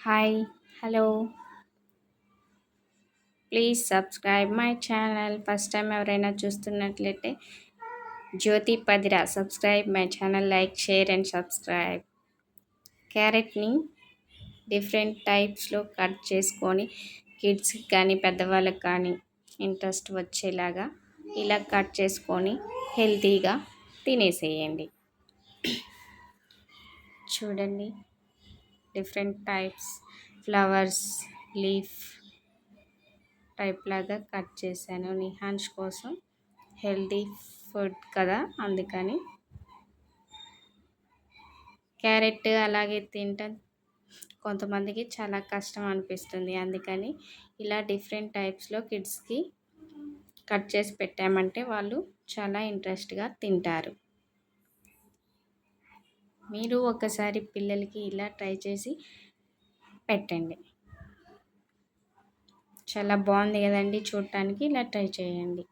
Hi, hello. Please subscribe my channel. First time ఎవరైనా చూస్తున్నట్లయితే జ్యోతి పదిరా subscribe my channel, like, share and subscribe. క్యారెట్ని different టైప్స్లో cut చేసుకొని కిడ్స్కి కానీ పెద్దవాళ్ళకి కానీ ఇంట్రెస్ట్ వచ్చేలాగా ఇలా కట్ చేసుకొని హెల్తీగా తినేసేయండి. చూడండి, different types flowers, leaf type లాగా కట్ చేశాను. నిహాన్ష్ కోసం హెల్తీ ఫుడ్ కదా, అందుకని క్యారెట్ అలాగే తింటాం. కొంతమందికి చాలా కష్టం అనిపిస్తుంది, అందుకని ఇలా డిఫరెంట్ టైప్స్లో కిడ్స్కి కట్ చేసి పెట్టామంటే వాళ్ళు చాలా ఇంట్రెస్ట్గా తింటారు. మీరు ఒకసారి పిల్లలకి ఇలా ట్రై చేసి పెట్టండి. చాలా బాగుంది కదండి చూడటానికి. ఇలా ట్రై చేయండి.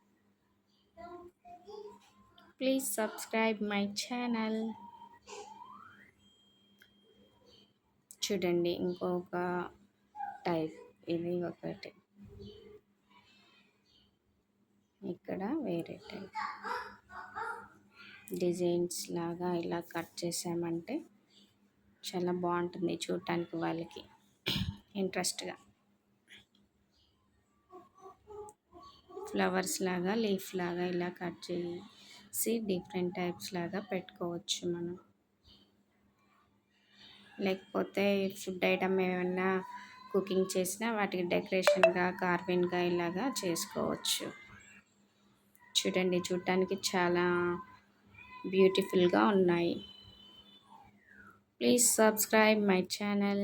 Please subscribe my channel. చూడండి, ఇంకొక టైప్, ఇది ఒకటి, ఇక్కడ వేరే టైప్ డిజైన్స్ లాగా ఇలా కట్ చేసామంటే చాలా బాగుంటుంది చూడటానికి, వాళ్ళకి ఇంట్రెస్ట్గా. ఫ్లవర్స్ లాగా, లీఫ్ లాగా ఇలా కట్ చేసి డిఫరెంట్ టైప్స్ లాగా పెట్టుకోవచ్చు మనం. లేకపోతే ఫుడ్ ఐటమ్ ఏమైనా కుకింగ్ చేసినా వాటికి డెకరేషన్గా, కార్వింగ్గా ఇలాగా చేసుకోవచ్చు. చూడండి, చూడటానికి చాలా బ్యూటిఫుల్గా ఉన్నాయి. Please subscribe my channel.